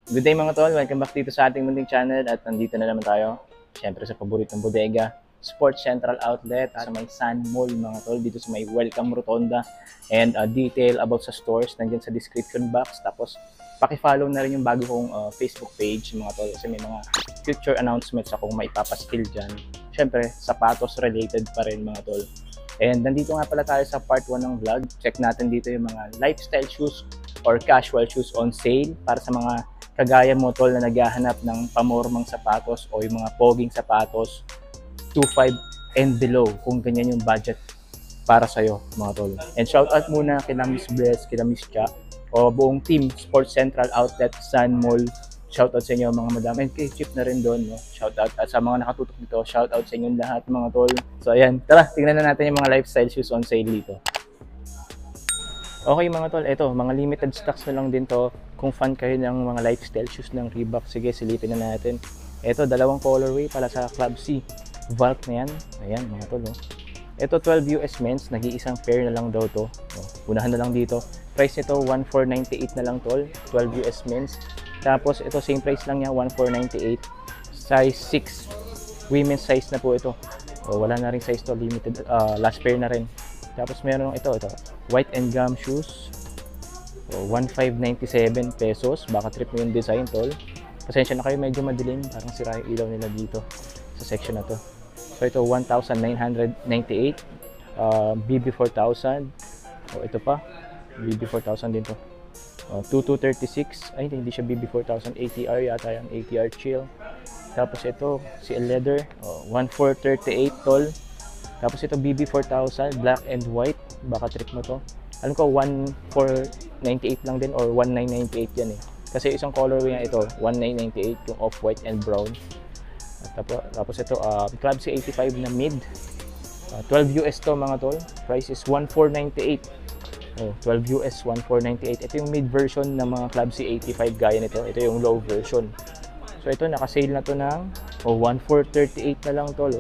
Good day mga tol, welcome back dito sa ating munting channel at nandito na naman tayo. Siyempre sa paboritong bodega, Sports Central Outlet sa may Sun Mall mga tol, dito sa may Welcome Rotonda. And detail about sa stores nandyan sa description box. Tapos paki-follow na rin yung bago kong Facebook page mga tol kasi may mga future announcements akong maipapaskil dyan. Siyempre sapatos related pa rin mga tol. And nandito nga pala tayo sa part 1 ng vlog. Check natin dito yung mga lifestyle shoes or casual shoes on sale para sa mga kagaya mo tol na naghahanap ng pamormang sapatos o yung mga poging sapatos 2.5 and below kung ganyan yung budget para sa'yo mga tol. And shout out muna kina Miss Bless, kina Miss Cha o buong team Sports Central Outlet, Sun Mall. Shout out sa inyo mga madam and kay Chip na rin doon. No? Shout out at sa mga nakatutok dito, shout out sa inyong lahat mga tol. So ayan, tara tingnan na natin yung mga lifestyle shoes on sale dito. Okay mga tol, eto, mga limited stocks na lang din to. Kung fan kayo ng mga lifestyle shoes ng Reebok, sige silipin na natin. Eto, dalawang colorway pala sa Club C. Valk na yan. Ayan mga tol. Oh. Eto, 12 US men's, nag-iisang pair na lang daw to. Oh, unahan na lang dito. Price nito, 1,498 na lang tol. 12 US men's. Tapos ito, same price lang niya, 1,498. Size 6. Women's size na po ito. Oh, wala na rin size to, limited. Last pair na rin. Tapos meron ito, white and gum shoes. So, 1,597 pesos. Baka trip mo yung design, tol. Pasensya na kayo, medyo madilim. Parang sira yung ilaw nila dito sa section na to. So, ito, 1,998. BB4000. O, ito pa. BB4000 din to. 2236. Ay, hindi siya BB4000. ATR yata yan. ATR Chill. Tapos ito, CL Leather. 1,438, tol. Tapos ito BB4000, black and white, baka trip mo to. Alam ko 1,498 lang din or 1,998 yan eh. Kasi isang colorway nga ito, 1,998 yung off-white and brown. Tapos ito, Club C85 na mid. 12 US to mga tol. Price is 1,498. 12 US, 1,498. Ito yung mid version ng mga Club C85 gaya nito. Ito yung low version. So ito, naka-sale na to ng 1,438 na lang tol.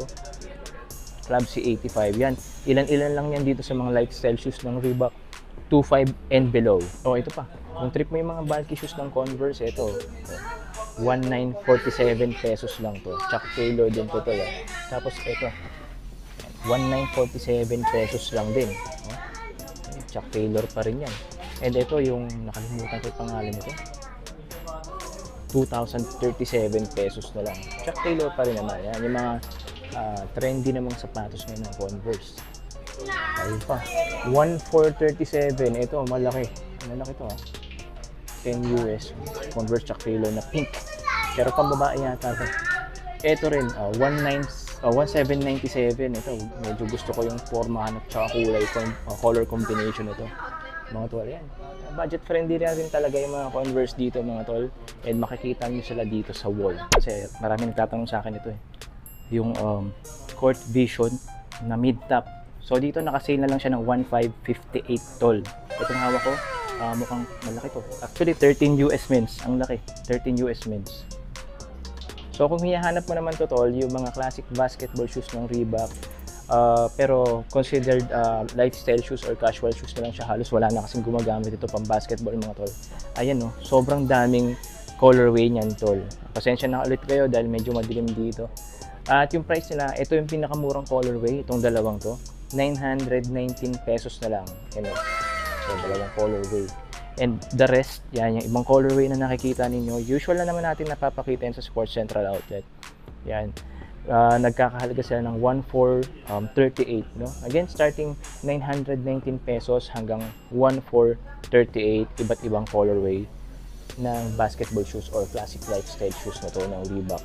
Club C85 yan. Ilan-ilan lang yan dito sa mga lifestyle shoes ng Reebok 2.5 and below. Ito pa. Kung trip mo yung mga bulky shoes ng Converse, ito 1,947 pesos lang to. Chuck Taylor din to. Tapos ito 1,947 pesos lang din. Chuck Taylor pa rin yan. And ito yung nakalimutan ko yung pangalan nito. 2,037 pesos na lang. Chuck Taylor pa rin naman. Yan yung mga trendy namang sapatos ngayon ng Converse. Ayun pa. 1,437. Ito, malaki. Malaki to 10 US. Converse Chuck Taylor na pink. Pero pang babae yata to. Ito rin, 1,797. Ito, medyo gusto ko yung forma at saka kulay, color combination ito. Mga tol, yan. Budget friendly rin talaga yung mga Converse dito mga tol. And makikita nyo sila dito sa wall. Kasi marami nagtatanong sa akin ito eh. Yung Court Vision na mid-top. So dito naka-sale na lang siya ng 1,558 tol. Itong hawak ko, mukhang malaki to. Actually 13 US men's, ang laki. 13 US men's. So kung hinahanap mo naman to tol, yung mga classic basketball shoes ng Reebok, pero considered lifestyle shoes or casual shoes na lang siya, halos wala na kasing gumagamit ito pang basketball mga tol. Ayan no, sobrang daming colorway niyan tol. Pasensya na ulit kayo dahil medyo madilim dito. At yung price nila, ito yung pinakamurang colorway, itong dalawang to, 919 pesos na lang. Yan o. So, dalawang colorway. And the rest, yan, yung ibang colorway na nakikita ninyo, usual na naman natin napapakita yan sa Sports Central Outlet. Yan. Nagkakahalaga sila ng 1,438. No? Again, starting 919 pesos hanggang 1,438, iba't ibang colorway ng basketball shoes or classic lifestyle shoes na to ng Reebok.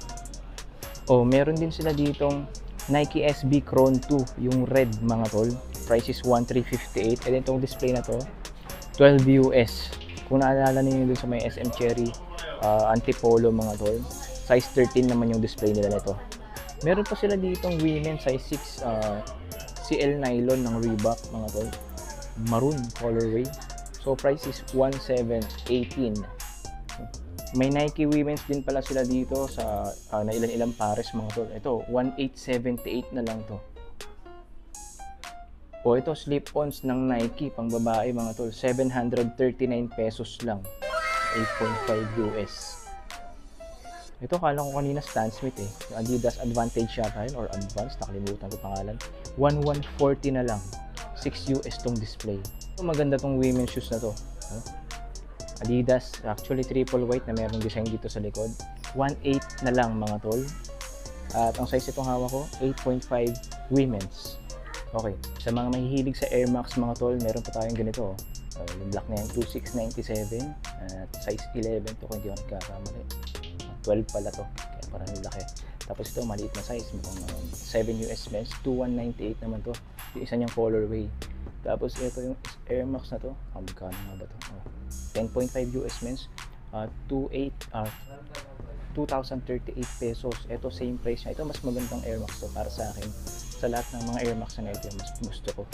Meron din sila ditong Nike SB Chrome 2, yung red mga tol. Price is 1,358. And itong display na to, 12 US. Kung naalala niyo dun sa may SM Cherry Antipolo mga tol, size 13 naman yung display nila nito. Meron pa sila ditong women size 6 CL nylon ng Reebok mga tol. Maroon colorway. So price is 1,718. May Nike women's din pala sila dito sa na ilan-ilang pares mga tol. Ito, 1,878 na lang to. Ito, slip-ons ng Nike pang babae mga tol. 739 pesos lang. 8.5 US. Ito, kala ko kanina Stan Smith eh. Yung Adidas Advantage yata yun, or Advance, nakalimutan ko pangalan. 1140 na lang. 6 US tong display. Ito, maganda tong women's shoes na to. Adidas, actually triple white na merong design dito sa likod. 1.8 na lang mga tol. At ang size itong hawak ko, 8.5 women's. Okay, sa mga mahihilig sa Air Max mga tol, meron pa tayong ganito. Yung black na yan, 2697. At size 11 to kung hindi ako nagkakamali. 12 pala to, kaya parang yung laki. Tapos ito, maliit na size, 7 US men's, 2198 naman to. Yung isa niyang colorway. Tapos ito yung Air Max na to, magkano nga ba to? 10.5 US men's, 2,038 pesos. Ito same price niya. Ito mas magandang Air Max to para sa akin. Sa lahat ng mga Air Max na ito, mas gusto ko.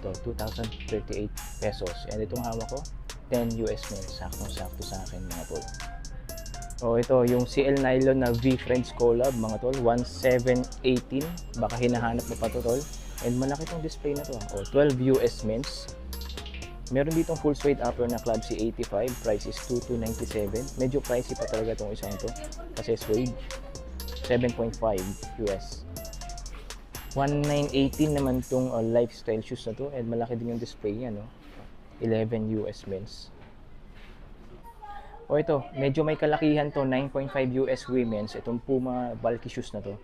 Ito, 2,038 pesos. And itong hawak ko, 10 US men's. Saktong-sakto sa akin mga tol. Ito, yung CL Nylon na V-Friends collab mga tol, 1,718. Baka hinahanap mo pa to tol. And malaki tong display na to. 12 US men's. Meron ditong full suede upper na Club C85. Price is 2,297. Medyo pricey pa talaga itong isang to. Kasi suede. 7.5 US. 1,918 naman itong lifestyle shoes na to. And malaki din yung display niya, no? 11 US men's. Ito, medyo may kalakihan to, 9.5 US women's. Itong Puma bulky shoes na to.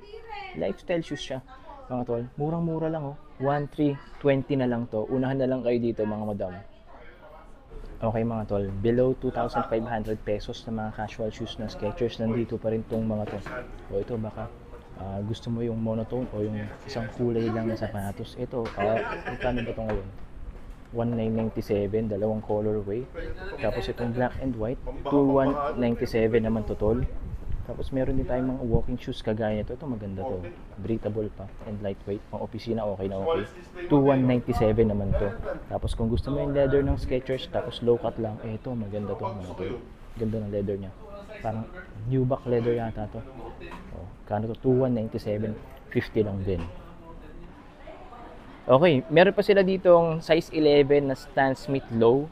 Lifestyle shoes siya, mga tol. Murang-mura lang, 1,320 na lang to. Unahan na lang kayo dito, mga madam. Okay, mga tol. Below 2,500 pesos na mga casual shoes na Skechers, nandito pa rin tong mga to. Ito, baka gusto mo yung monotone o yung isang kulay lang na sapatos. Ito, magkano ba ito ngayon? 1,997, dalawang colorway. Tapos itong black and white, 2,197 naman to tol. Tapos meron din tayong mga walking shoes kagaya nito. Ito maganda to. Breathable pa and lightweight. Pang opisina okay na okay. 2,197 naman to. Tapos kung gusto mo yung leather ng Skechers tapos low cut lang, ito maganda to mga tol. Ganda ng leather niya. Parang nubuck leather yata to. Kano to? 2,197, 50 lang din. Okay, meron pa sila ditong size 11 na Stan Smith low.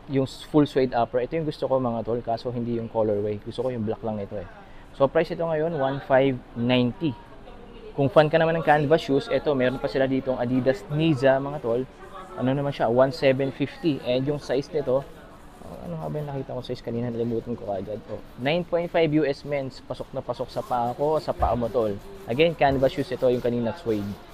Yung full suede upper. Ito yung gusto ko mga tol, kaso hindi yung colorway. Gusto ko yung black lang ito eh. So price ito ngayon 1,590. Kung fan ka naman ng canvas shoes, ito meron pa sila ditong Adidas Niza mga tol. Ano naman siya, 1,750. And yung size nito, ano nga ba yung nakita ko size kanina, nalimutan ko kagad. 9.5 US men's, pasok na pasok sa paa ko, sa paa mo tol. Again, canvas shoes ito yung kanina suede.